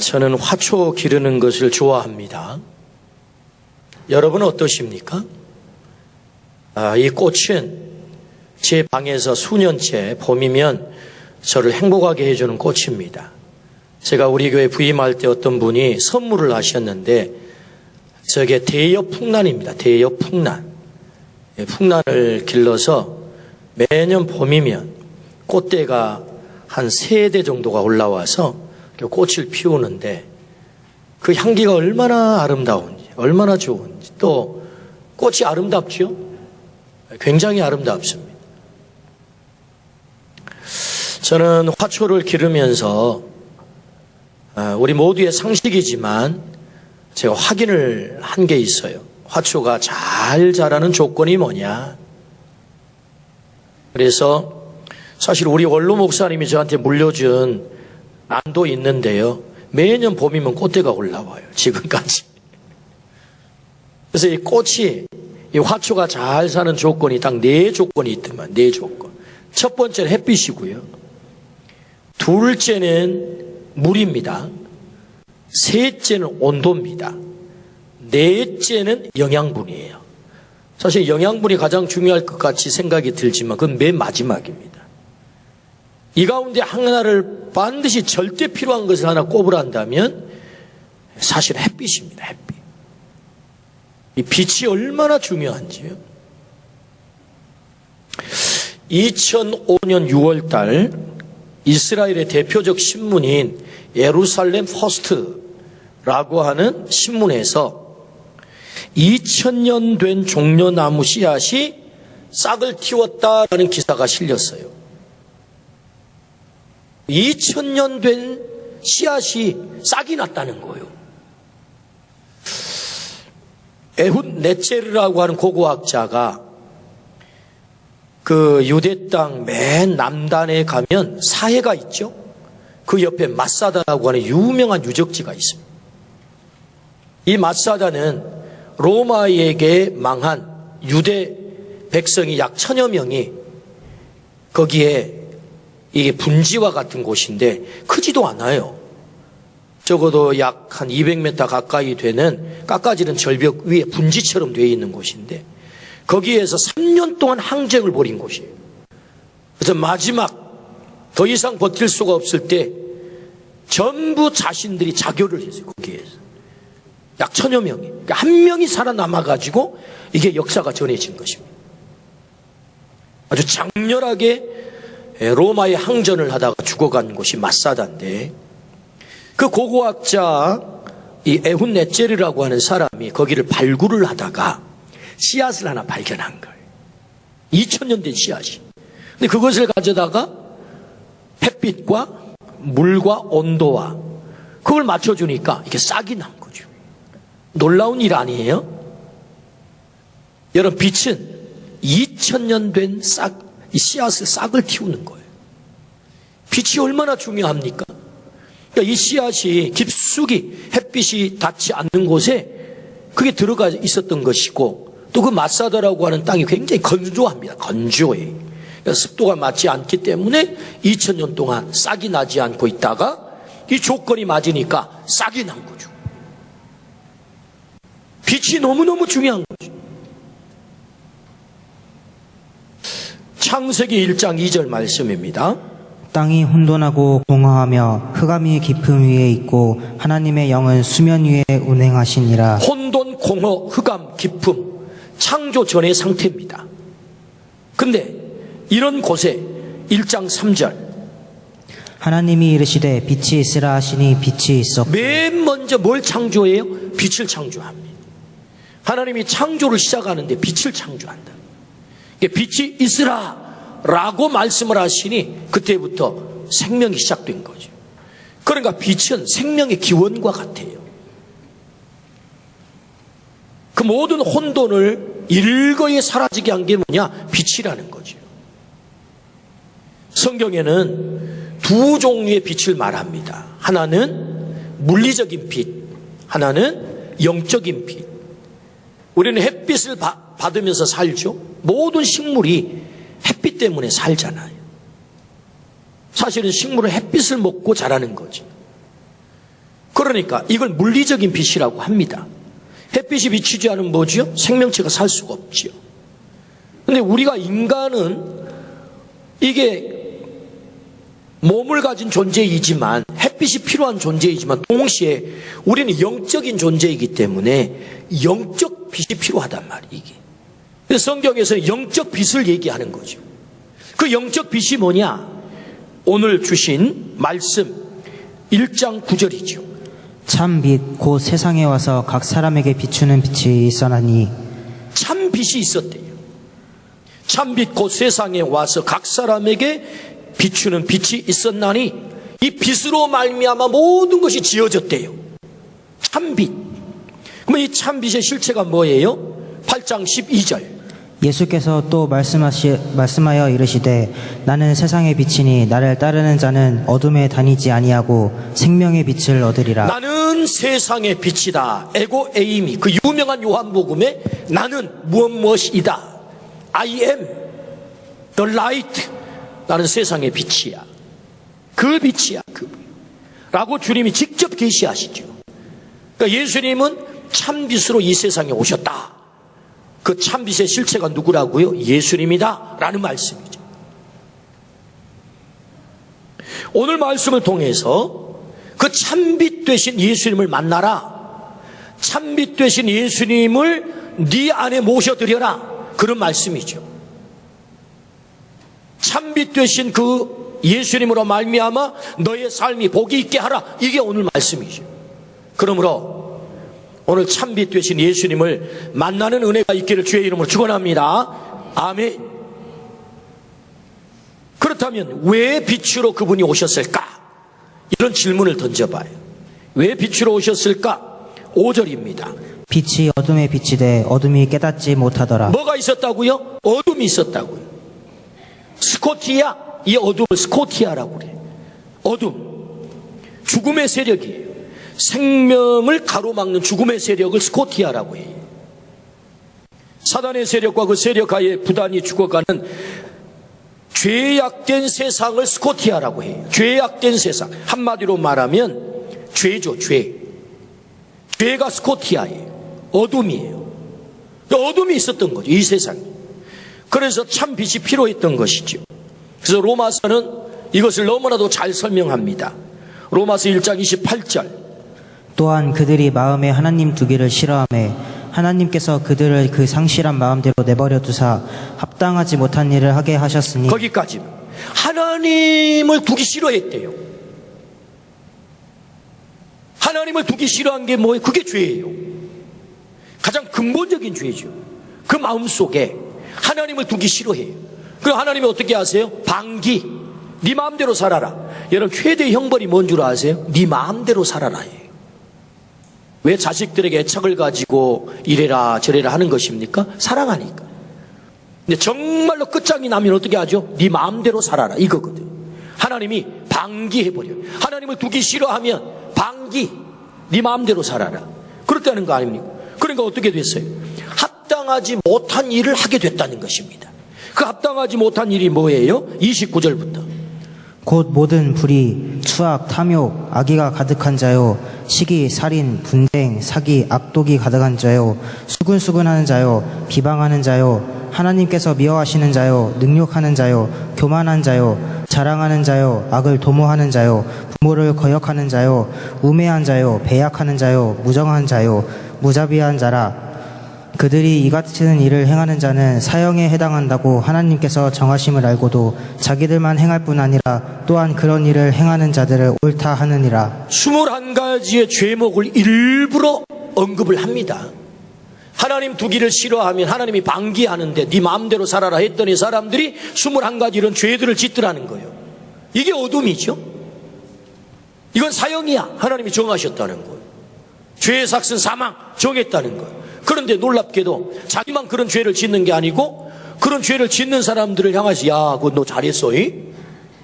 저는 화초 기르는 것을 좋아합니다. 여러분은 어떠십니까? 이 꽃은 제 방에서 수년째 봄이면 저를 행복하게 해주는 꽃입니다. 제가 우리 교회 부임할 때 어떤 분이 선물을 하셨는데 저게 대여풍란입니다. 대여풍란. 풍란을 길러서 매년 봄이면 꽃대가 한 3대 정도가 올라와서 꽃을 피우는데 그 향기가 얼마나 아름다운지, 얼마나 좋은지, 또 꽃이 아름답죠? 굉장히 아름답습니다. 저는 화초를 기르면서 우리 모두의 상식이지만 제가 확인을 한 게 있어요. 화초가 잘 자라는 조건이 뭐냐? 그래서 사실 우리 원로 목사님이 저한테 물려준 안도 있는데요. 매년 봄이면 꽃대가 올라와요. 지금까지. 그래서 이 꽃이, 이 화초가 잘 사는 조건이 딱 4조건이 있더만, 4조건. 첫 번째는 햇빛이고요. 둘째는 물입니다. 셋째는 온도입니다. 넷째는 영양분이에요. 사실 영양분이 가장 중요할 것 같이 생각이 들지만 그건 맨 마지막입니다. 이 가운데 하나를 반드시 절대 필요한 것을 하나 꼽으란다면 사실 햇빛입니다. 햇빛. 이 빛이 얼마나 중요한지요. 2005년 6월달 이스라엘의 대표적 신문인 예루살렘 포스트라고 하는 신문에서 2000년 된 종려나무 씨앗이 싹을 틔웠다라는 기사가 실렸어요. 2000년 된 씨앗이 싹이 났다는 거예요. 에훗 네체르라고 하는 고고학자가 그 유대 땅 맨 남단에 가면 사해가 있죠. 그 옆에 마사다라고 하는 유명한 유적지가 있습니다. 이 마사다는 로마에게 망한 유대 백성이 약 1000여 명이 거기에 이게 분지와 같은 곳인데 크지도 않아요. 적어도 약 한 200m 가까이 되는 깎아지른 절벽 위에 분지처럼 되어 있는 곳인데 거기에서 3년 동안 항쟁을 벌인 곳이에요. 그래서 마지막 더 이상 버틸 수가 없을 때 전부 자신들이 자교를 했어요. 거기에서. 약 1000여 명이. 그러니까 한 명이 살아남아가지고 이게 역사가 전해진 것입니다. 아주 장렬하게 로마의 항전을 하다가 죽어간 곳이 마사다인데 그 고고학자 이 에훗 네체르라고 하는 사람이 거기를 발굴을 하다가 씨앗을 하나 발견한 거예요. 2000년 된 씨앗이. 근데 그것을 가져다가 햇빛과 물과 온도와 그걸 맞춰주니까 이게 싹이 난 거죠. 놀라운 일 아니에요? 여러분, 빛은 2000년 된 이 씨앗을 싹을 틔우는 거예요. 빛이 얼마나 중요합니까? 그러니까 이 씨앗이 깊숙이 햇빛이 닿지 않는 곳에 그게 들어가 있었던 것이고 또 그 마사다라고 하는 땅이 굉장히 건조합니다. 건조해. 그러니까 습도가 맞지 않기 때문에 2000년 동안 싹이 나지 않고 있다가 이 조건이 맞으니까 싹이 난 거죠. 빛이 너무너무 중요한 거죠. 창세기 1장 2절 말씀입니다. 땅이 혼돈하고 공허하며 흑암이 깊음 위에 있고 하나님의 영은 수면 위에 운행하시니라. 혼돈, 공허, 흑암, 깊음, 창조 전의 상태입니다. 근데 이런 곳에 1장 3절 하나님이 이르시되 빛이 있으라 하시니 빛이 있었고. 맨 먼저 뭘 창조해요? 빛을 창조합니다. 하나님이 창조를 시작하는데 빛을 창조한다. 빛이 있으라 라고 말씀을 하시니 그때부터 생명이 시작된 거죠. 그러니까 빛은 생명의 기원과 같아요. 그 모든 혼돈을 일거에 사라지게 한 게 뭐냐? 빛이라는 거죠. 성경에는 두 종류의 빛을 말합니다. 하나는 물리적인 빛, 하나는 영적인 빛. 우리는 햇빛을 받으면서 살죠. 모든 식물이 햇빛 때문에 살잖아요. 사실은 식물은 햇빛을 먹고 자라는 거죠. 그러니까 이걸 물리적인 빛이라고 합니다. 햇빛이 비치지 않으면 뭐지요? 생명체가 살 수가 없지요. 근데 우리가 인간은 이게 몸을 가진 존재이지만 햇빛이 필요한 존재이지만 동시에 우리는 영적인 존재이기 때문에 영적 빛이 필요하단 말이에요. 이게. 그래서 성경에서는 영적 빛을 얘기하는 거죠. 그 영적 빛이 뭐냐? 오늘 주신 말씀 1장 9절이죠. 참 빛 곧 세상에 와서 각 사람에게 비추는 빛이 있어나니. 참 빛이 있었대요. 참 빛 곧 세상에 와서 각 사람에게 비추는 빛이 있었나니 이 빛으로 말미암아 모든 것이 지어졌대요. 참 빛. 그럼 이 참 빛의 실체가 뭐예요? 8장 12절. 예수께서 또 말씀하여 이르시되 나는 세상의 빛이니 나를 따르는 자는 어둠에 다니지 아니하고 생명의 빛을 얻으리라. 나는 세상의 빛이다. 에고 에이미, 그 유명한 요한복음에 나는 무엇이다. I am the light. 나는 세상의 빛이야. 그 빛이야. 라고 주님이 직접 계시하시죠. 그러니까 예수님은 참빛으로 이 세상에 오셨다. 그 참빛의 실체가 누구라고요? 예수님이다 라는 말씀이죠. 오늘 말씀을 통해서 그 참빛 되신 예수님을 만나라. 참빛 되신 예수님을 네 안에 모셔드려라. 그런 말씀이죠. 참빛 되신 그 예수님으로 말미암아 너의 삶이 복이 있게 하라. 이게 오늘 말씀이죠. 그러므로 오늘 참빛 되신 예수님을 만나는 은혜가 있기를 주의 이름으로 축원합니다. 아멘. 그렇다면 왜 빛으로 그분이 오셨을까? 이런 질문을 던져봐요. 왜 빛으로 오셨을까? 5절입니다. 빛이 어둠에 비치되 어둠이 깨닫지 못하더라. 뭐가 있었다고요? 어둠이 있었다고요. 스코티아, 이 어둠을 스코티아라고 그래요. 어둠, 죽음의 세력이에요. 생명을 가로막는 죽음의 세력을 스코티아라고 해요. 사단의 세력과 그 세력 하에 부단히 죽어가는 죄악된 세상을 스코티아라고 해요. 죄악된 세상, 한마디로 말하면 죄죠. 죄가 스코티아예요. 어둠이에요. 어둠이 있었던 거죠, 이 세상에. 그래서 참 빛이 필요했던 것이죠. 그래서 로마서는 이것을 너무나도 잘 설명합니다. 로마서 1장 28절. 또한 그들이 마음에 하나님 두기를 싫어하매 하나님께서 그들을 그 상실한 마음대로 내버려 두사 합당하지 못한 일을 하게 하셨으니. 거기까지. 하나님을 두기 싫어했대요. 하나님을 두기 싫어한 게 뭐예요? 그게 죄예요. 가장 근본적인 죄죠. 그 마음속에 하나님을 두기 싫어해요. 그럼 하나님이 어떻게 하세요? 방기, 네 마음대로 살아라. 여러분, 최대 형벌이 뭔 줄 아세요? 네 마음대로 살아라. 왜 자식들에게 애착을 가지고 이래라 저래라 하는 것입니까? 사랑하니까. 근데 정말로 끝장이 나면 어떻게 하죠? 네 마음대로 살아라, 이거거든. 하나님이 방기해버려요. 하나님을 두기 싫어하면 방기, 네 마음대로 살아라. 그렇다는 거 아닙니까? 그러니까 어떻게 됐어요? 합당하지 못한 일을 하게 됐다는 것입니다. 그 합당하지 못한 일이 뭐예요? 29절부터. 곧 모든 불의, 추악, 탐욕, 악의가 가득한 자요, 시기, 살인, 분쟁, 사기, 악독이 가득한 자요, 수근수근하는 자요, 비방하는 자요, 하나님께서 미워하시는 자요, 능욕하는 자요, 교만한 자요, 자랑하는 자요, 악을 도모하는 자요, 부모를 거역하는 자요, 우매한 자요, 배약하는 자요, 무정한 자요, 무자비한 자라. 그들이 이 같은 일을 행하는 자는 사형에 해당한다고 하나님께서 정하심을 알고도 자기들만 행할 뿐 아니라 또한 그런 일을 행하는 자들을 옳다 하느니라. 21가지의 죄목을 일부러 언급을 합니다. 하나님 두기를 싫어하면 하나님이 방기하는데 네 마음대로 살아라 했더니 사람들이 21가지 이런 죄들을 짓더라는 거예요. 이게 어둠이죠. 이건 사형이야. 하나님이 정하셨다는 거예요. 죄의 삭은 사망 정했다는 거예요. 그런데 놀랍게도 자기만 그런 죄를 짓는 게 아니고 그런 죄를 짓는 사람들을 향해서 야, 그거 너 잘했어.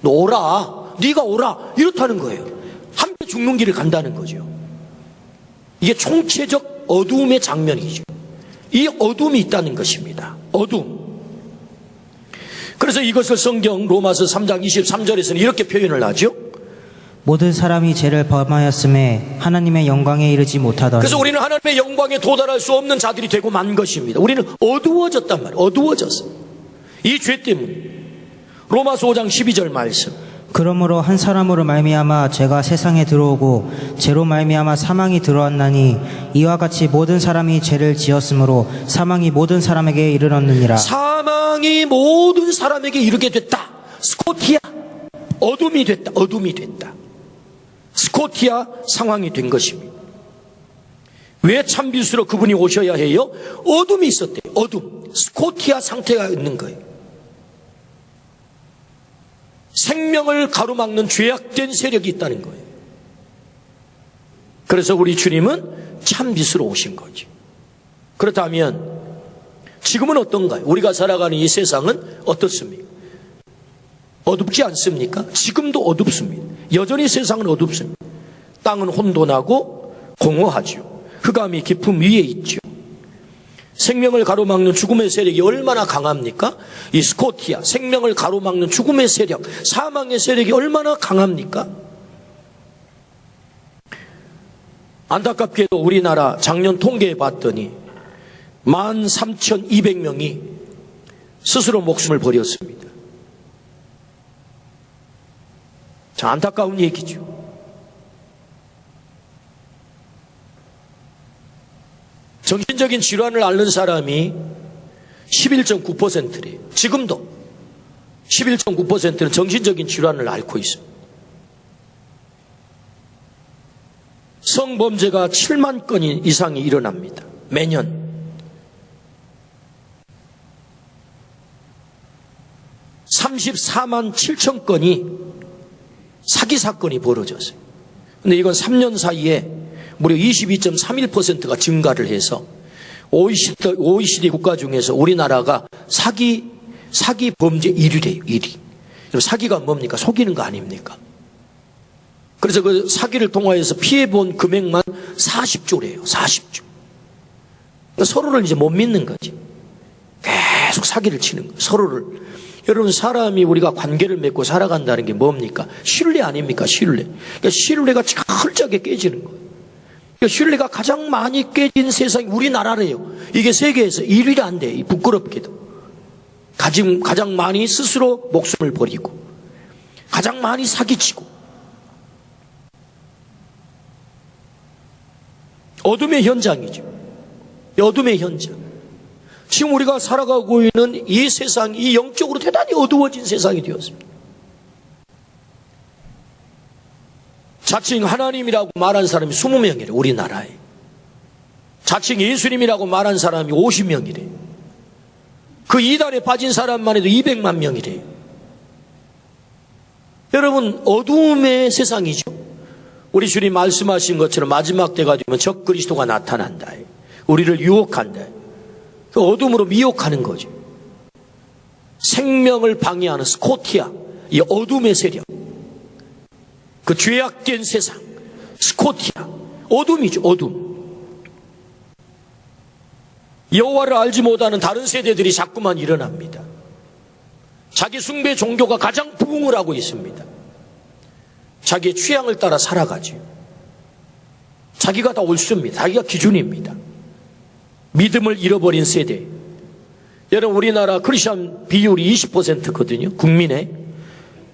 너 오라. 네가 오라. 이렇다는 거예요. 함께 죽는 길을 간다는 거죠. 이게 총체적 어두움의 장면이죠. 이 어둠이 있다는 것입니다. 어둠. 그래서 이것을 성경 로마서 3장 23절에서는 이렇게 표현을 하죠. 모든 사람이 죄를 범하였음에 하나님의 영광에 이르지 못하더니 그래서 우리는 하나님의 영광에 도달할 수 없는 자들이 되고 만 것입니다. 우리는 어두워졌단 말이에요. 어두워졌어. 이 죄 때문에. 로마서 5장 12절 말씀. 그러므로 한 사람으로 말미암아 죄가 세상에 들어오고 죄로 말미암아 사망이 들어왔나니 이와 같이 모든 사람이 죄를 지었으므로 사망이 모든 사람에게 이르렀느니라. 사망이 모든 사람에게 이르게 됐다. 스코티아. 어둠이 됐다. 어둠이 됐다. 스코티아 상황이 된 것입니다. 왜 참빛으로 그분이 오셔야 해요? 어둠이 있었대요. 어둠. 스코티아 상태가 있는 거예요. 생명을 가로막는 죄악된 세력이 있다는 거예요. 그래서 우리 주님은 참빛으로 오신 거죠. 그렇다면 지금은 어떤가요? 우리가 살아가는 이 세상은 어떻습니까? 어둡지 않습니까? 지금도 어둡습니다. 여전히 세상은 어둡습니다. 땅은 혼돈하고 공허하죠. 흑암이 깊음 위에 있죠. 생명을 가로막는 죽음의 세력이 얼마나 강합니까? 이 스코티아, 생명을 가로막는 죽음의 세력, 사망의 세력이 얼마나 강합니까? 안타깝게도 우리나라 작년 통계해 봤더니 13,200명이 스스로 목숨을 버렸습니다. 자, 안타까운 얘기죠. 정신적인 질환을 앓는 사람이 11.9%래요. 지금도 11.9%는 정신적인 질환을 앓고 있습니다. 성범죄가 7만 건 이상이 일어납니다. 매년. 34만 7천 건이 사기 사건이 벌어졌어요. 근데 이건 3년 사이에 무려 22.31%가 증가를 해서 OECD 국가 중에서 우리나라가 사기 범죄 1위래요. 1위. 사기가 뭡니까? 속이는 거 아닙니까? 그래서 그 사기를 통하여서 피해본 금액만 40조래요. 40조. 그러니까 서로를 이제 못 믿는 거지. 계속 사기를 치는 거예요. 서로를. 여러분, 사람이 우리가 관계를 맺고 살아간다는 게 뭡니까? 신뢰 아닙니까? 신뢰. 그러니까 신뢰가 철저하게 깨지는 거예요. 그러니까 신뢰가 가장 많이 깨진 세상이 우리나라래요. 이게 세계에서 1위란데, 부끄럽게도. 가장 많이 스스로 목숨을 버리고, 가장 많이 사기치고, 어둠의 현장이죠. 어둠의 현장. 지금 우리가 살아가고 있는 이 세상이 이 영적으로 대단히 어두워진 세상이 되었습니다. 자칭 하나님이라고 말한 사람이 20명이래, 우리나라에. 자칭 예수님이라고 말한 사람이 50명이래. 그 이달에 빠진 사람만 해도 200만 명이래. 여러분, 어두움의 세상이죠. 우리 주님 말씀하신 것처럼 마지막 때가 되면 적 그리스도가 나타난다. 우리를 유혹한다. 그 어둠으로 미혹하는 거죠. 생명을 방해하는 스코티아, 이 어둠의 세력, 그 죄악된 세상, 스코티아, 어둠이죠. 어둠. 여호와를 알지 못하는 다른 세대들이 자꾸만 일어납니다. 자기 숭배 종교가 가장 부흥을 하고 있습니다. 자기의 취향을 따라 살아가죠. 자기가 다 옳습니다. 자기가 기준입니다. 믿음을 잃어버린 세대. 여러분, 우리나라 크리스천 비율이 20%거든요. 국민의.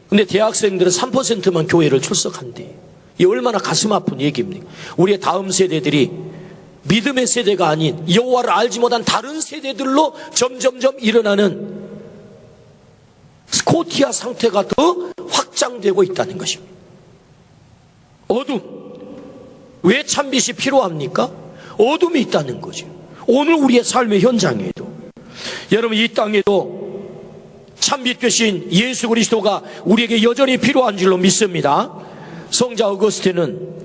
근데 대학생들은 3%만 교회를 출석한대. 이 얼마나 가슴 아픈 얘기입니까? 우리의 다음 세대들이 믿음의 세대가 아닌 여호와를 알지 못한 다른 세대들로 점점점 일어나는 스코티아 상태가 더 확장되고 있다는 것입니다. 어둠. 왜 참빛이 필요합니까? 어둠이 있다는 거죠. 오늘 우리의 삶의 현장에도, 여러분, 이 땅에도 참빛 되신 예수 그리스도가 우리에게 여전히 필요한 줄로 믿습니다. 성자 어거스틴은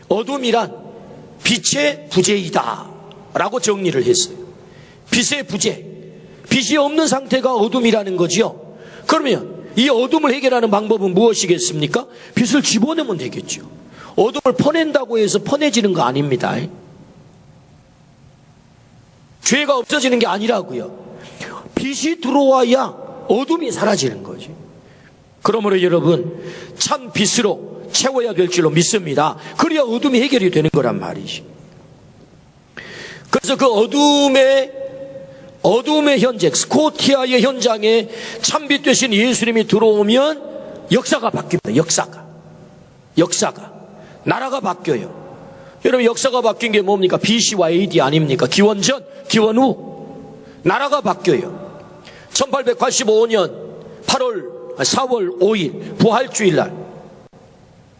어둠이란 빛의 부재이다 라고 정리를 했어요. 빛의 부재, 빛이 없는 상태가 어둠이라는 거지요. 그러면 이 어둠을 해결하는 방법은 무엇이겠습니까? 빛을 집어넣으면 되겠죠. 어둠을 퍼낸다고 해서 퍼내지는 거 아닙니다. 죄가 없어지는 게 아니라고요. 빛이 들어와야 어둠이 사라지는 거죠. 그러므로 여러분, 참 빛으로 채워야 될 줄로 믿습니다. 그래야 어둠이 해결이 되는 거란 말이지. 그래서 그 어둠의 현장, 스코티아의 현장에 참빛 되신 예수님이 들어오면 역사가 바뀝니다. 역사가 나라가 바뀌어요. 여러분, 역사가 바뀐 게 뭡니까? BC와 AD 아닙니까? 기원 전, 기원 후. 나라가 바뀌어요. 1885년 4월 5일 부활주일날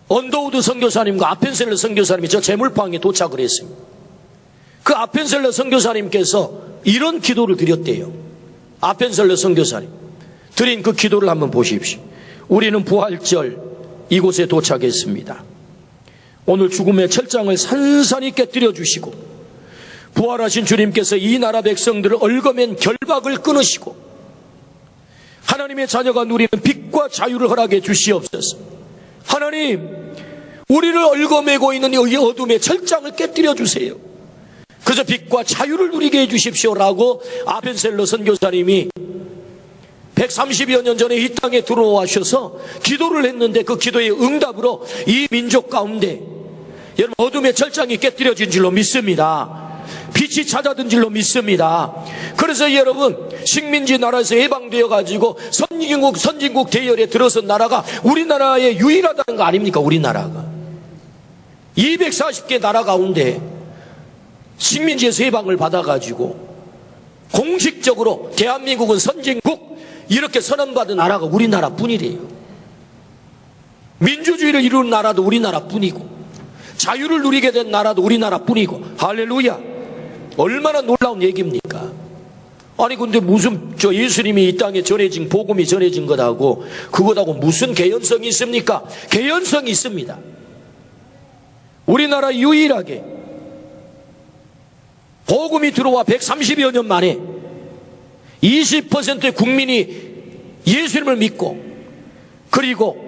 언더우드 선교사님과 아펜셀러 선교사님이 저 제물방에 도착을 했습니다. 그 아펜셀러 선교사님께서 이런 기도를 드렸대요. 아펜셀러 선교사님 드린 그 기도를 한번 보십시오. 우리는 부활절 이곳에 도착했습니다. 오늘 죽음의 철장을 산산히 깨뜨려 주시고 부활하신 주님께서 이 나라 백성들을 얽어맨 결박을 끊으시고 하나님의 자녀가 누리는 빛과 자유를 허락해 주시옵소서. 하나님, 우리를 얽어매고 있는 이 어둠의 철장을 깨뜨려 주세요. 그래서 빛과 자유를 누리게 해 주십시오라고 아펜셀러 선교사님이 130여 년 전에 이 땅에 들어와셔서 기도를 했는데 그 기도의 응답으로 이 민족 가운데 여러분 어둠의 철장이 깨뜨려진 줄로 믿습니다. 빛이 찾아든 줄로 믿습니다. 그래서 여러분 식민지 나라에서 해방되어 가지고 선진국 대열에 들어선 나라가 우리나라에 유일하다는 거 아닙니까? 우리나라가 240개 나라 가운데 식민지에서 해방을 받아 가지고 공식적으로 대한민국은 선진국 이렇게 선언받은 나라가 우리나라 뿐이래요. 민주주의를 이루는 나라도 우리나라 뿐이고 자유를 누리게 된 나라도 우리나라 뿐이고. 할렐루야. 얼마나 놀라운 얘기입니까? 아니 근데 무슨 예수님이 이 땅에 전해진 복음이 전해진 것하고 그것하고 무슨 개연성이 있습니까? 개연성이 있습니다. 우리나라 유일하게 복음이 들어와 130여 년 만에 20%의 국민이 예수님을 믿고 그리고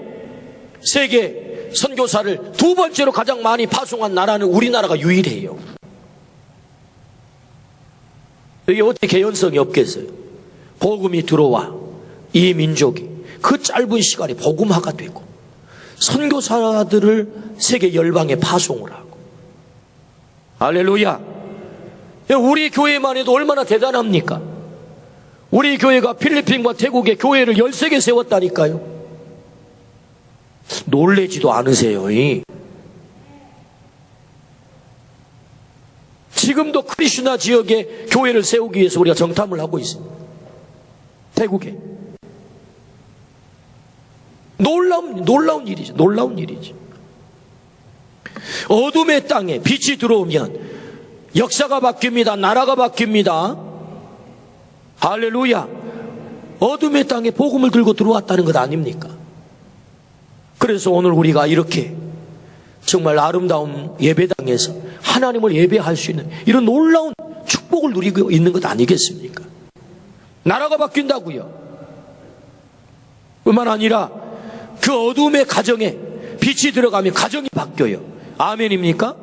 세계 선교사를 두 번째로 가장 많이 파송한 나라는 우리나라가 유일해요. 이게 어떻게 개연성이 없겠어요? 복음이 들어와 이 민족이 그 짧은 시간에 복음화가 되고 선교사들을 세계 열방에 파송을 하고. 할렐루야. 우리 교회만 해도 얼마나 대단합니까? 우리 교회가 필리핀과 태국에 교회를 13개 세웠다니까요. 놀래지도 않으세요. 지금도 크리슈나 지역에 교회를 세우기 위해서 우리가 정탐을 하고 있습니다. 태국에. 놀라운 일이죠. 놀라운 일이죠. 어둠의 땅에 빛이 들어오면 역사가 바뀝니다. 나라가 바뀝니다. 할렐루야. 어둠의 땅에 복음을 들고 들어왔다는 것 아닙니까? 그래서 오늘 우리가 이렇게 정말 아름다운 예배당에서 하나님을 예배할 수 있는 이런 놀라운 축복을 누리고 있는 것 아니겠습니까? 나라가 바뀐다고요. 뿐만 아니라 그 어둠의 가정에 빛이 들어가면 가정이 바뀌어요. 아멘입니까?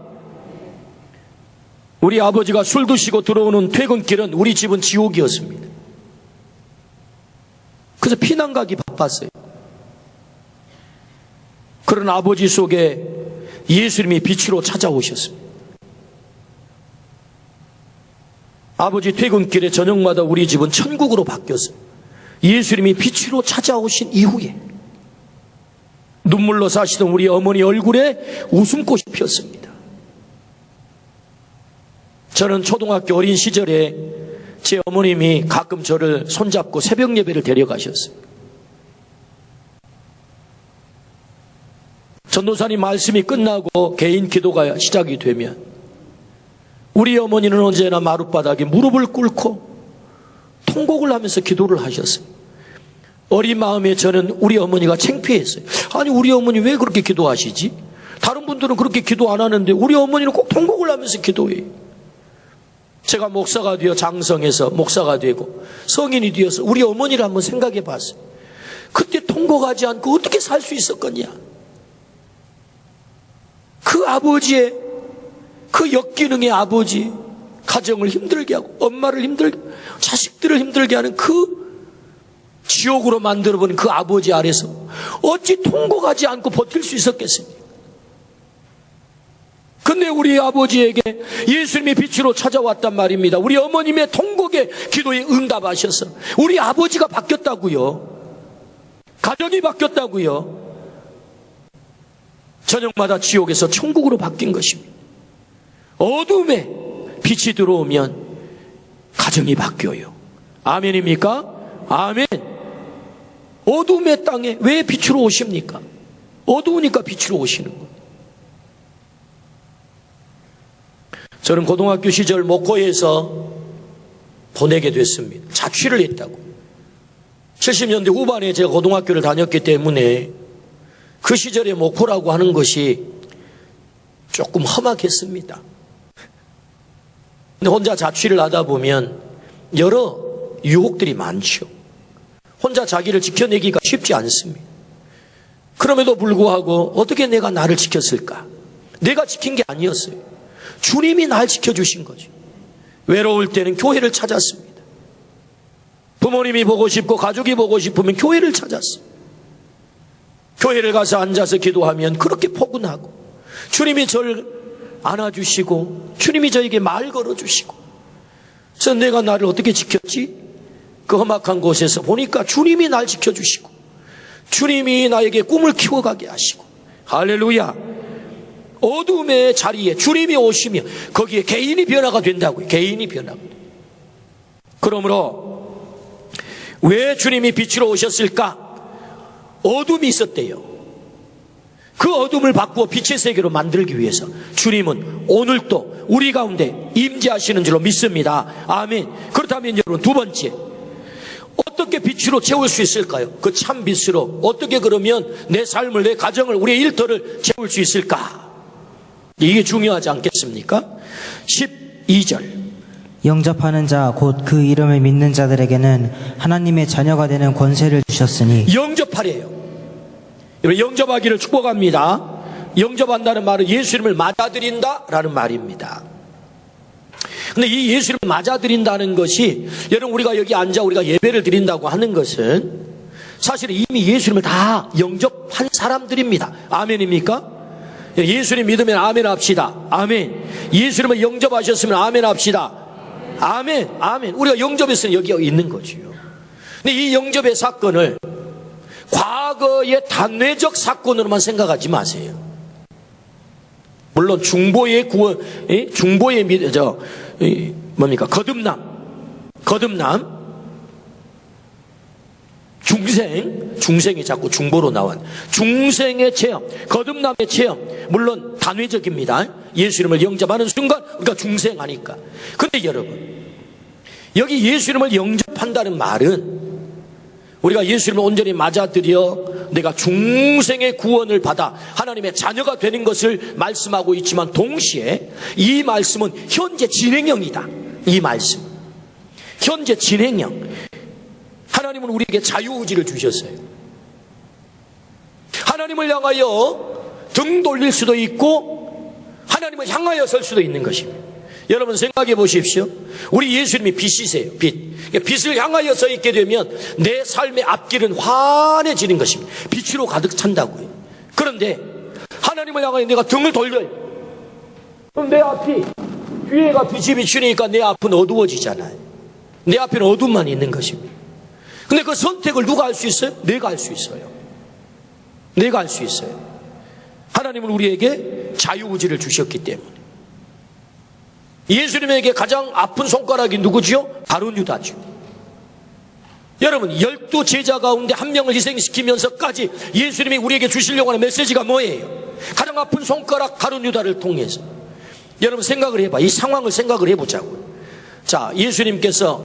우리 아버지가 술 드시고 들어오는 퇴근길은 우리 집은 지옥이었습니다. 그래서 피난 가기 바빴어요. 그런 아버지 속에 예수님이 빛으로 찾아오셨습니다. 아버지 퇴근길에 저녁마다 우리 집은 천국으로 바뀌었어요. 예수님이 빛으로 찾아오신 이후에 눈물로 사시던 우리 어머니 얼굴에 웃음꽃이 피었습니다. 저는 초등학교 어린 시절에 제 어머님이 가끔 저를 손잡고 새벽 예배를 데려가셨어요. 전도사님 말씀이 끝나고 개인 기도가 시작이 되면 우리 어머니는 언제나 마룻바닥에 무릎을 꿇고 통곡을 하면서 기도를 하셨어요. 어린 마음에 저는 우리 어머니가 창피했어요. 아니 우리 어머니 왜 그렇게 기도하시지? 다른 분들은 그렇게 기도 안 하는데 우리 어머니는 꼭 통곡을 하면서 기도해요. 제가 목사가 되어 장성해서 목사가 되고 성인이 되어서 우리 어머니를 한번 생각해 봤어요. 그때 통곡하지 않고 어떻게 살 수 있었겠냐? 그 아버지의 그 역기능의 아버지 가정을 힘들게 하고 엄마를 힘들게 자식들을 힘들게 하는 그 지옥으로 만들어버린 그 아버지 아래서 어찌 통곡하지 않고 버틸 수 있었겠습니까? 근데 우리 아버지에게 예수님이 빛으로 찾아왔단 말입니다. 우리 어머님의 통곡의 기도에 응답하셔서 우리 아버지가 바뀌었다고요. 가정이 바뀌었다고요. 저녁마다 지옥에서 천국으로 바뀐 것입니다. 어둠에 빛이 들어오면 가정이 바뀌어요. 아멘입니까? 아멘. 어둠의 땅에 왜 빛으로 오십니까? 어두우니까 빛으로 오시는 거예요. 저는 고등학교 시절 목포에서 보내게 됐습니다. 자취를 했다고. 70년대 후반에 제가 고등학교를 다녔기 때문에 그 시절에 목포라고 하는 것이 조금 험악했습니다. 근데 혼자 자취를 하다 보면 여러 유혹들이 많죠. 혼자 자기를 지켜내기가 쉽지 않습니다. 그럼에도 불구하고 어떻게 내가 나를 지켰을까? 내가 지킨 게 아니었어요. 주님이 날 지켜주신 거죠. 외로울 때는 교회를 찾았습니다. 부모님이 보고 싶고 가족이 보고 싶으면 교회를 찾았어요. 교회를 가서 앉아서 기도하면 그렇게 포근하고 주님이 저를 안아주시고 주님이 저에게 말 걸어주시고 그래서 내가 나를 어떻게 지켰지? 그 험악한 곳에서 보니까 주님이 날 지켜주시고 주님이 나에게 꿈을 키워가게 하시고 할렐루야. 어둠의 자리에 주님이 오시며 거기에 개인이 변화가 된다고요. 개인이 변화가. 그러므로 왜 주님이 빛으로 오셨을까? 어둠이 있었대요. 그 어둠을 바꾸어 빛의 세계로 만들기 위해서 주님은 오늘도 우리 가운데 임재하시는 줄로 믿습니다. 아멘. 그렇다면 여러분, 두 번째, 어떻게 빛으로 채울 수 있을까요? 그 참 빛으로 어떻게 그러면 내 삶을, 내 가정을, 우리의 일터를 채울 수 있을까? 이게 중요하지 않겠습니까? 12절. 영접하는 자 곧 그 이름을 믿는 자들에게는 하나님의 자녀가 되는 권세를 주셨으니. 영접하래요. 영접하기를 축복합니다. 영접한다는 말은 예수님을 맞아들인다라는 말입니다. 근데 이 예수님을 맞아들인다는 것이, 여러분, 우리가 여기 앉아 우리가 예배를 드린다고 하는 것은 사실 이미 예수님을 다 영접한 사람들입니다. 아멘입니까? 예수님 믿으면 아멘 합시다. 아멘. 예수님을 영접하셨으면 아멘 합시다. 아멘. 아멘. 우리가 영접했으면 여기 있는 거지요. 근데 이 영접의 사건을 과거의 단회적 사건으로만 생각하지 마세요. 물론 중보의 구원, 중보의 거듭남, 중생이 자꾸 중보로 나온 중생의 체험, 거듭남의 체험, 물론 단회적입니다. 예수님을 영접하는 순간 우리가 중생하니까. 근데 여러분, 여기 예수님을 영접한다는 말은 우리가 예수님을 온전히 맞아들여 내가 중생의 구원을 받아 하나님의 자녀가 되는 것을 말씀하고 있지만, 동시에 이 말씀은 현재 진행형이다. 이 말씀 현재 진행형. 하나님은 우리에게 자유의지를 주셨어요. 하나님을 향하여 등 돌릴 수도 있고 하나님을 향하여 설 수도 있는 것입니다. 여러분 생각해 보십시오. 우리 예수님이 빛이세요. 빛을 향하여 서 있게 되면 내 삶의 앞길은 환해지는 것입니다. 빛으로 가득 찬다고요. 그런데 하나님을 향하여 내가 등을 돌려요. 그럼 내 앞이, 뒤에가 빛이 비추니까 내 앞은 어두워지잖아요. 내 앞에는 어둠만 있는 것입니다. 근데 그 선택을 누가 할 수 있어요? 내가 할 수 있어요. 내가 할 수 있어요. 하나님은 우리에게 자유의지를 주셨기 때문에. 예수님에게 가장 아픈 손가락이 누구지요? 바로 유다죠. 여러분, 12 제자 가운데 한 명을 희생시키면서까지 예수님이 우리에게 주시려고 하는 메시지가 뭐예요? 가장 아픈 손가락 가룟 유다를 통해서. 여러분 생각을 해봐. 이 상황을 생각을 해보자고요. 자, 예수님께서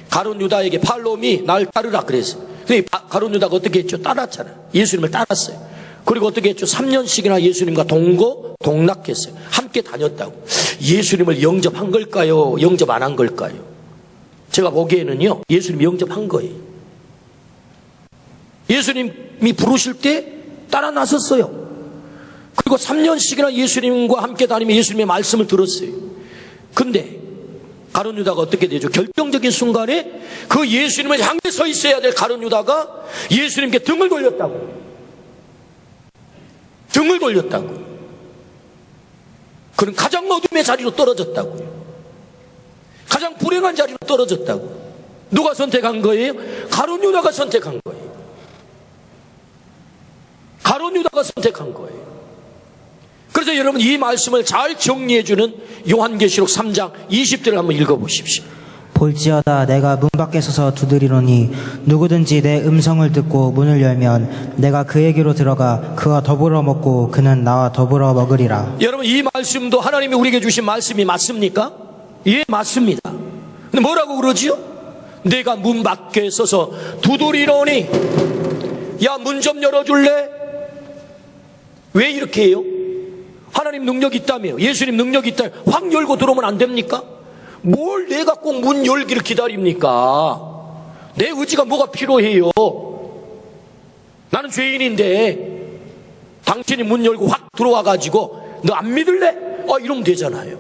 가룟 유다에게 팔로미 날 따르라 그래서, 근데 가룟 유다가 어떻게 했죠? 따랐잖아요. 예수님을 따랐어요. 그리고 어떻게 했죠? 3년씩이나 예수님과 동락했어요. 함께 다녔다고. 예수님을 영접한 걸까요? 영접 안 한 걸까요? 제가 보기에는요, 예수님 영접한 거예요. 예수님이 부르실 때 따라 나섰어요. 그리고 3년씩이나 예수님과 함께 다니며 예수님의 말씀을 들었어요. 근데 가룟 유다가 어떻게 되죠? 결정적인 순간에 그 예수님을 향해 서 있어야 될 가룟 유다가 예수님께 등을 돌렸다고. 등을 돌렸다고. 그는 가장 어둠의 자리로 떨어졌다고. 가장 불행한 자리로 떨어졌다고. 누가 선택한 거예요? 가룟 유다가 선택한 거예요. 가룟 유다가 선택한 거예요. 그래서 여러분 이 말씀을 잘 정리해주는 요한계시록 3장 20절을 한번 읽어보십시오. 볼지어다 내가 문 밖에 서서 두드리노니 누구든지 내 음성을 듣고 문을 열면 내가 그에게로 들어가 그와 더불어 먹고 그는 나와 더불어 먹으리라. 여러분 이 말씀도 하나님이 우리에게 주신 말씀이 맞습니까? 예, 맞습니다. 근데 뭐라고 그러지요? 내가 문 밖에 서서 두드리노니 야, 문 좀 열어줄래? 왜 이렇게 해요? 하나님 능력이 있다며요. 예수님 능력이 있다며 확 열고 들어오면 안 됩니까? 뭘 내가 꼭 문 열기를 기다립니까? 내 의지가 뭐가 필요해요? 나는 죄인인데 당신이 문 열고 확 들어와가지고 너 안 믿을래? 이러면 되잖아요.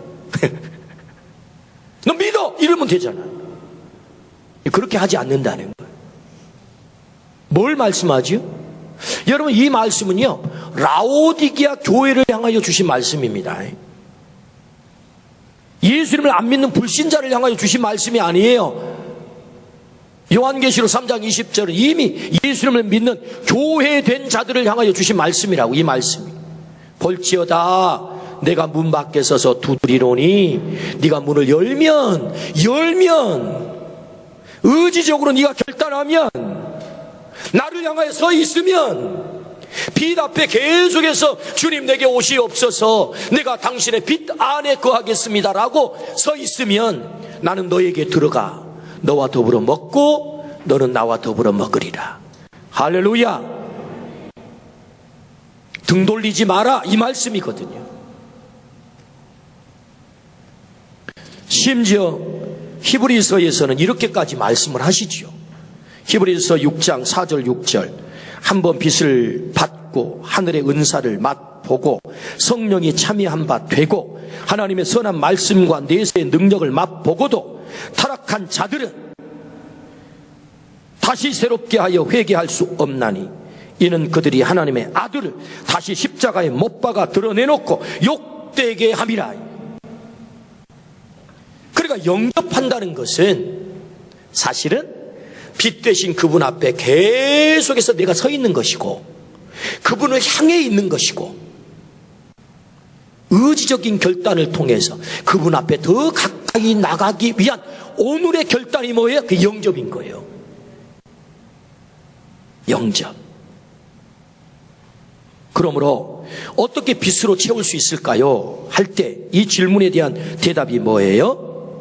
너 믿어! 이러면 되잖아요. 그렇게 하지 않는다는 거예요. 뭘 말씀하지요? 여러분 이 말씀은요 라오디게아 교회를 향하여 주신 말씀입니다. 예수님을 안 믿는 불신자를 향하여 주신 말씀이 아니에요. 요한계시록 3장 20절은 이미 예수님을 믿는 교회된 자들을 향하여 주신 말씀이라고. 이 말씀이 볼지어다 내가 문 밖에 서서 두드리노니 네가 문을 열면 의지적으로 네가 결단하면 나를 향하여 서 있으면 빛 앞에 계속해서 주님 내게 오시옵소서 내가 당신의 빛 안에 거하겠습니다라고 서 있으면 나는 너에게 들어가 너와 더불어 먹고 너는 나와 더불어 먹으리라. 할렐루야. 등 돌리지 마라 이 말씀이거든요. 심지어 히브리서에서는 이렇게까지 말씀을 하시지요. 히브리서 6장 4절 6절 한번 빛을 받고 하늘의 은사를 맛보고 성령이 참여한 바 되고 하나님의 선한 말씀과 내세의 능력을 맛보고도 타락한 자들은 다시 새롭게 하여 회개할 수 없나니 이는 그들이 하나님의 아들을 다시 십자가에 못 박아 드러내놓고 욕되게 함이라. 그러니까 영접한다는 것은 사실은 빛 되신 그분 앞에 계속해서 내가 서 있는 것이고 그분을 향해 있는 것이고 의지적인 결단을 통해서 그분 앞에 더 가까이 나가기 위한 오늘의 결단이 뭐예요? 그 영접인 거예요. 영접. 그러므로 어떻게 빛으로 채울 수 있을까요? 할 때 이 질문에 대한 대답이 뭐예요?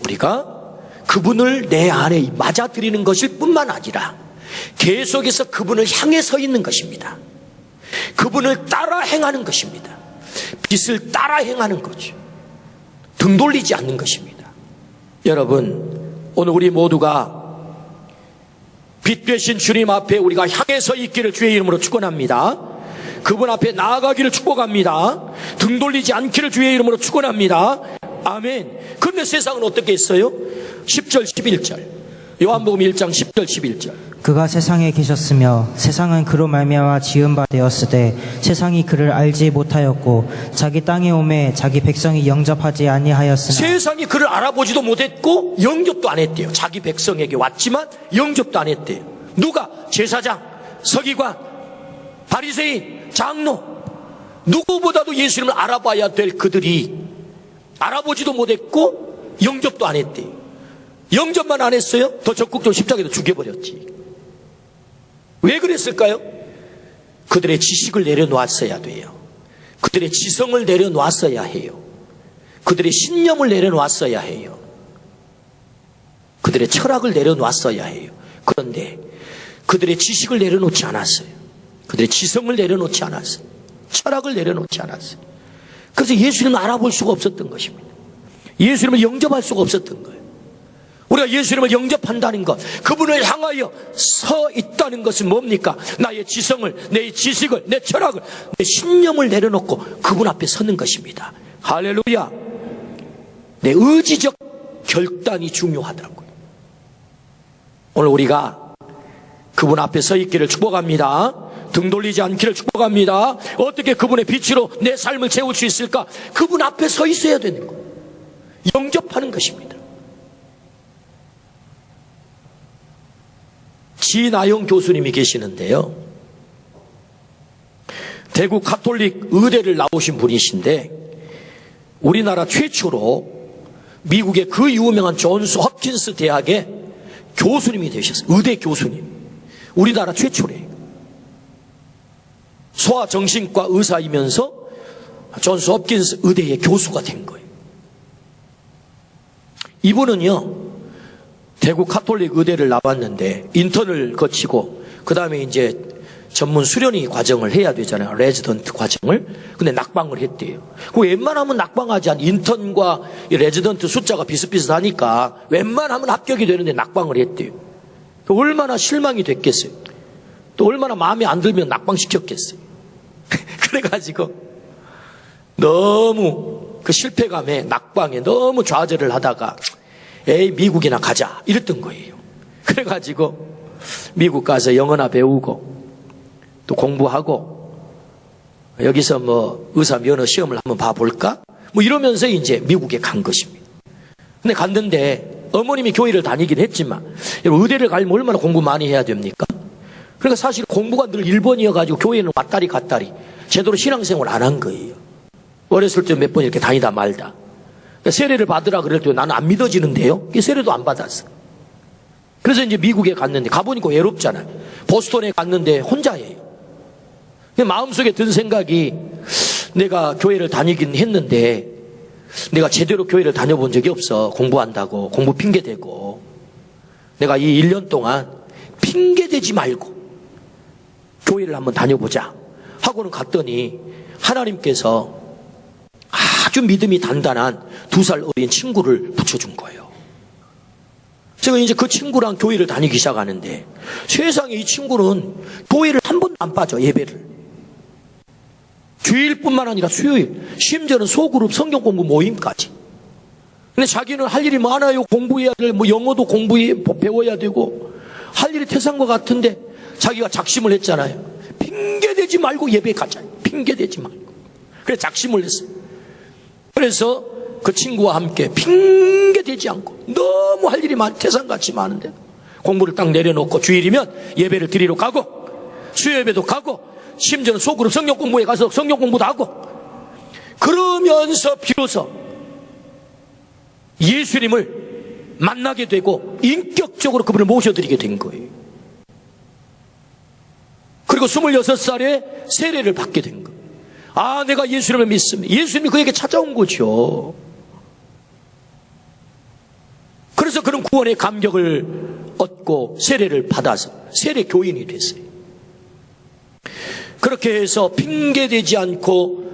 우리가 그분을 내 안에 맞아들이는 것일 뿐만 아니라 계속해서 그분을 향해 서 있는 것입니다. 그분을 따라 행하는 것입니다. 빛을 따라 행하는 거죠. 등 돌리지 않는 것입니다. 여러분 오늘 우리 모두가 빛 되신 주님 앞에 우리가 향해 서 있기를 주의 이름으로 축원합니다. 그분 앞에 나아가기를 축복합니다. 등 돌리지 않기를 주의 이름으로 축원합니다. 아멘. 그런데 세상은 어떻게 했어요? 10절 11절 요한복음 1장 10절 11절 그가 세상에 계셨으며 세상은 그로 말미암아 지은 바 되었으되 세상이 그를 알지 못하였고 자기 땅에 오매 자기 백성이 영접하지 아니하였으나 세상이 그를 알아보지도 못했고 영접도 안 했대요. 자기 백성에게 왔지만 영접도 안 했대요. 누가? 제사장, 서기관, 바리새인, 장로 누구보다도 예수님을 알아봐야 될 그들이 알아보지도 못했고 영접도 안 했대요. 영접만 안 했어요? 더 적극적으로 십자가에도 죽여버렸지. 왜 그랬을까요? 그들의 지식을 내려놓았어야 돼요. 그들의 지성을 내려놓았어야 해요. 그들의 신념을 내려놓았어야 해요. 그들의 철학을 내려놓았어야 해요. 그런데 그들의 지식을 내려놓지 않았어요. 그들의 지성을 내려놓지 않았어요. 철학을 내려놓지 않았어요. 그래서 예수님을 알아볼 수가 없었던 것입니다. 예수님을 영접할 수가 없었던 거예요. 우리가 예수님을 영접한다는 것, 그분을 향하여 서 있다는 것은 뭡니까? 나의 지성을, 내 지식을, 내 철학을, 내 신념을 내려놓고 그분 앞에 서는 것입니다. 할렐루야. 내 의지적 결단이 중요하다고요. 오늘 우리가 그분 앞에 서 있기를 축복합니다. 등 돌리지 않기를 축복합니다. 어떻게 그분의 빛으로 내 삶을 채울 수 있을까? 그분 앞에 서 있어야 되는 거예요. 영접하는 것입니다. 지나영 교수님이 계시는데요, 대구 가톨릭 의대를 나오신 분이신데 우리나라 최초로 미국의 그 유명한 존스 홉킨스 대학의 교수님이 되셨어요. 의대 교수님. 우리나라 최초래요. 소아정신과 의사이면서 존스 홉킨스 의대의 교수가 된 거예요. 이분은요, 대구 가톨릭 의대를 나왔는데 인턴을 거치고 그 다음에 이제 전문 수련의 과정을 해야 되잖아요. 레지던트 과정을. 근데 낙방을 했대요. 그 웬만하면 낙방하지 않, 인턴과 이 레지던트 숫자가 비슷비슷하니까 웬만하면 합격이 되는데 낙방을 했대요. 얼마나 실망이 됐겠어요. 또 얼마나 마음에 안 들면 낙방시켰겠어요. 그래가지고 너무 그 실패감에, 낙방에 너무 좌절을 하다가 에이, 미국이나 가자 이랬던 거예요. 그래가지고 미국 가서 영어나 배우고 또 공부하고 여기서 뭐 의사 면허 시험을 한번 봐볼까? 뭐 이러면서 이제 미국에 간 것입니다. 근데 갔는데 어머님이 교회를 다니긴 했지만 의대를 가려면 얼마나 공부 많이 해야 됩니까? 그러니까 사실 공부가 늘 1번이어가지고 교회는 왔다리 갔다리 제대로 신앙생활 안 한 거예요. 어렸을 때 몇 번 이렇게 다니다 말다. 그러니까 세례를 받으라 그럴 때 나는 안 믿어지는데요. 세례도 안 받았어. 그래서 이제 미국에 갔는데 가보니까 외롭잖아요. 보스턴에 갔는데 혼자예요. 마음속에 든 생각이 내가 교회를 다니긴 했는데 내가 제대로 교회를 다녀본 적이 없어. 공부한다고 공부 핑계대고 내가 이 1년 동안 핑계대지 말고 교회를 한번 다녀보자 하고는 갔더니 하나님께서 아주 믿음이 단단한 2살 어린 친구를 붙여준 거예요. 제가 이제 그 친구랑 교회를 다니기 시작하는데 세상에 이 친구는 교회를 한 번도 안 빠져. 예배를 주일뿐만 아니라 수요일, 심지어는 소그룹 성경 공부 모임까지. 근데 자기는 할 일이 많아요. 공부해야 될, 뭐 영어도 배워야 되고 할 일이 태산과 같은데 자기가 작심을 했잖아요. 핑계대지 말고 예배 가자. 핑계대지 말고. 그래서 작심을 했어요. 그래서 그 친구와 함께 핑계대지 않고 너무 할 일이 태산같이 많은데 공부를 딱 내려놓고 주일이면 예배를 드리러 가고 수요 예배도 가고 심지어는 소그룹 성경 공부에 가서 성경 공부도 하고 그러면서 비로소 예수님을 만나게 되고 인격적으로 그분을 모셔드리게 된 거예요. 그리고 26살에 세례를 받게 된 거예요. 아, 내가 예수님을 믿습니다. 예수님이 그에게 찾아온 거죠. 그래서 그런 구원의 감격을 얻고 세례를 받아서 세례 교인이 됐어요. 그렇게 해서 핑계대지 않고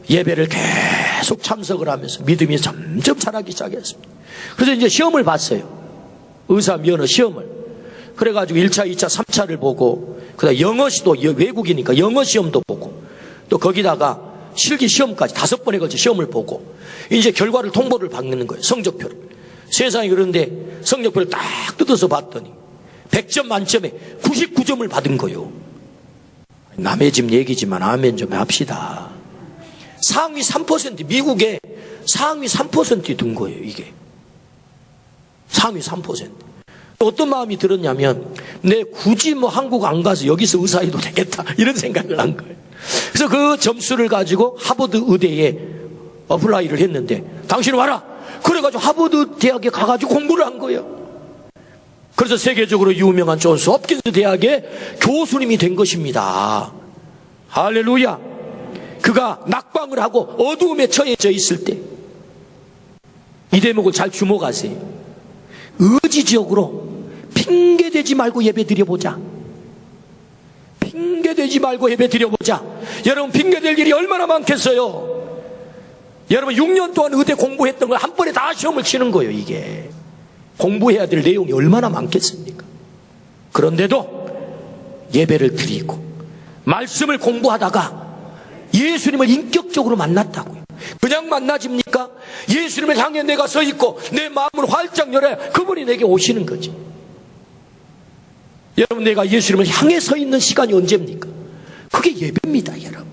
예배를 계속 참석을 하면서 믿음이 점점 자라기 시작했습니다. 그래서 이제 시험을 봤어요. 의사 면허 시험을. 그래가지고 1차, 2차, 3차를 보고 그다음 영어시도 외국이니까 영어 시험도 보고 또 거기다가 실기 시험까지 5번에 걸쳐 시험을 보고 이제 결과를 통보를 받는 거예요. 성적표를. 세상에 그런데 성적표를 딱 뜯어서 봤더니 100점 만점에 99점을 받은 거예요. 남의 집 얘기지만 아멘 좀 합시다. 상위 3%, 미국에 상위 3%에 든 거예요, 이게. 상위 3%. 어떤 마음이 들었냐면, 내 굳이 뭐 한국 안 가서 여기서 의사해도 되겠다, 이런 생각을 한 거예요. 그래서 그 점수를 가지고 하버드 의대에 어플라이를 했는데, 당신 와라! 그래가지고 하버드 대학에 가가지고 공부를 한 거예요. 그래서 세계적으로 유명한 존스 홉킨스 대학의 교수님이 된 것입니다. 할렐루야. 그가 낙방을 하고 어두움에 처해져 있을 때 이 대목을 잘 주목하세요. 의지적으로 핑계대지 말고 예배 드려보자. 핑계대지 말고 예배 드려보자. 여러분, 핑계댈 일이 얼마나 많겠어요. 여러분, 6년 동안 의대 공부했던 걸 한 번에 다 시험을 치는 거예요. 이게 공부해야 될 내용이 얼마나 많겠습니까? 그런데도 예배를 드리고 말씀을 공부하다가 예수님을 인격적으로 만났다고요. 그냥 만나집니까? 예수님을 향해 내가 서 있고 내 마음을 활짝 열어야 그분이 내게 오시는 거지. 여러분, 내가 예수님을 향해 서 있는 시간이 언제입니까? 그게 예배입니다, 여러분.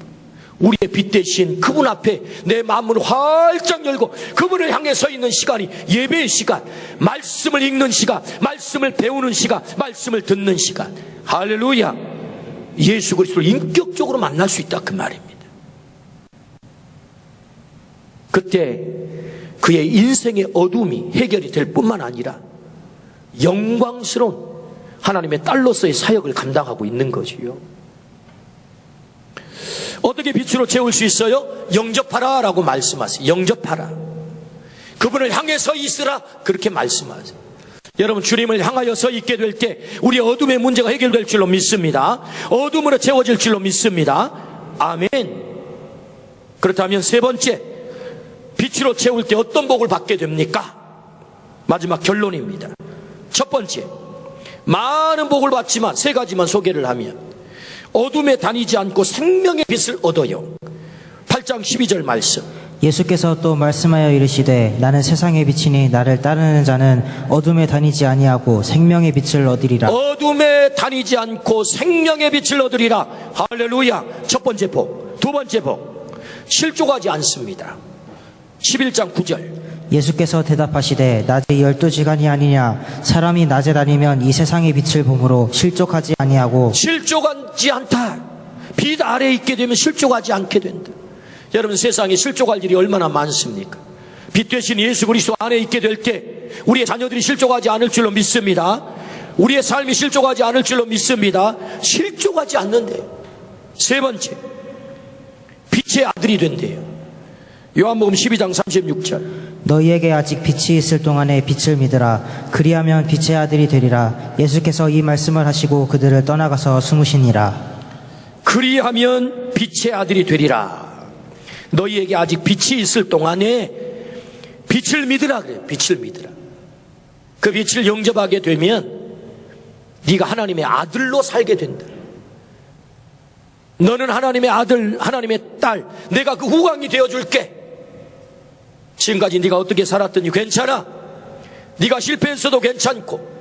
우리의 빛 대신 그분 앞에 내 마음을 활짝 열고 그분을 향해 서 있는 시간이 예배의 시간, 말씀을 읽는 시간, 말씀을 배우는 시간, 말씀을 듣는 시간. 할렐루야. 예수 그리스도를 인격적으로 만날 수 있다, 그 말입니다. 그때 그의 인생의 어둠이 해결이 될 뿐만 아니라 영광스러운 하나님의 딸로서의 사역을 감당하고 있는 거지요. 어떻게 빛으로 채울 수 있어요? 영접하라 라고 말씀하세요. 영접하라. 그분을 향해 서 있으라, 그렇게 말씀하세요. 여러분, 주님을 향하여 서 있게 될 때 우리 어둠의 문제가 해결될 줄로 믿습니다. 어둠으로 채워질 줄로 믿습니다. 아멘. 그렇다면 세 번째, 빛으로 채울 때 어떤 복을 받게 됩니까? 마지막 결론입니다. 첫 번째, 많은 복을 받지만 세 가지만 소개를 하면, 어둠에 다니지 않고 생명의 빛을 얻어요. 8장 12절 말씀. 예수께서 또 말씀하여 이르시되 나는 세상의 빛이니 나를 따르는 자는 어둠에 다니지 아니하고 생명의 빛을 얻으리라. 어둠에 다니지 않고 생명의 빛을 얻으리라. 할렐루야. 첫 번째 복. 두 번째 복, 실족하지 않습니다. 11장 9절. 예수께서 대답하시되 낮에 12시간이 아니냐 사람이 낮에 다니면 이 세상의 빛을 보므로 실족하지 아니하고. 실족하지 않다. 빛 아래에 있게 되면 실족하지 않게 된다. 여러분, 세상에 실족할 일이 얼마나 많습니까? 빛 대신 예수 그리스도 안에 있게 될 때 우리의 자녀들이 실족하지 않을 줄로 믿습니다. 우리의 삶이 실족하지 않을 줄로 믿습니다. 실족하지 않는데요. 세 번째, 빛의 아들이 된대요. 요한복음 12장 36절. 너희에게 아직 빛이 있을 동안에 빛을 믿으라. 그리하면 빛의 아들이 되리라. 예수께서 이 말씀을 하시고 그들을 떠나가서 숨으시니라. 그리하면 빛의 아들이 되리라. 너희에게 아직 빛이 있을 동안에 빛을 믿으라 그래요. 빛을 믿으라. 그 빛을 영접하게 되면 네가 하나님의 아들로 살게 된다. 너는 하나님의 아들, 하나님의 딸, 내가 그 후광이 되어줄게. 지금까지 네가 어떻게 살았더니 괜찮아. 네가 실패했어도 괜찮고,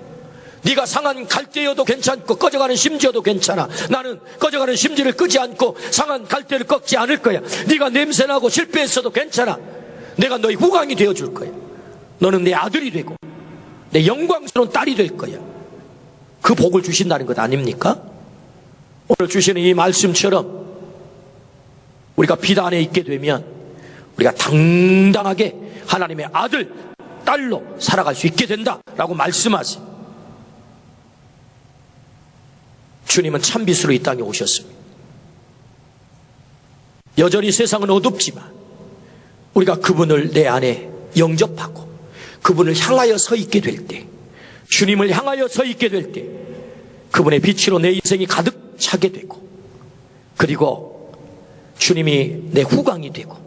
네가 상한 갈대여도 괜찮고, 꺼져가는 심지어도 괜찮아. 나는 꺼져가는 심지를 끄지 않고 상한 갈대를 꺾지 않을 거야. 네가 냄새나고 실패했어도 괜찮아. 내가 너의 후광이 되어줄 거야. 너는 내 아들이 되고 내 영광스러운 딸이 될 거야. 그 복을 주신다는 것 아닙니까? 오늘 주시는 이 말씀처럼 우리가 빛 안에 있게 되면 우리가 당당하게 하나님의 아들, 딸로 살아갈 수 있게 된다라고 말씀하세요. 주님은 참빛으로 이 땅에 오셨습니다. 여전히 세상은 어둡지만 우리가 그분을 내 안에 영접하고 그분을 향하여 서 있게 될 때, 주님을 향하여 서 있게 될 때 그분의 빛으로 내 인생이 가득 차게 되고, 그리고 주님이 내 후광이 되고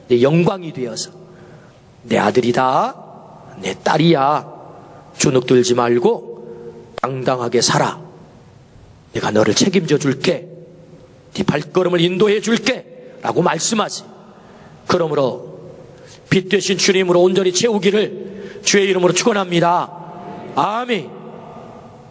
내 영광이 되어서 내 아들이다, 내 딸이야, 주눅 들지 말고 당당하게 살아. 내가 너를 책임져 줄게. 네 발걸음을 인도해 줄게 라고 말씀하세요. 그러므로 빛 되신 주님으로 온전히 채우기를 주의 이름으로 축원합니다. 아멘.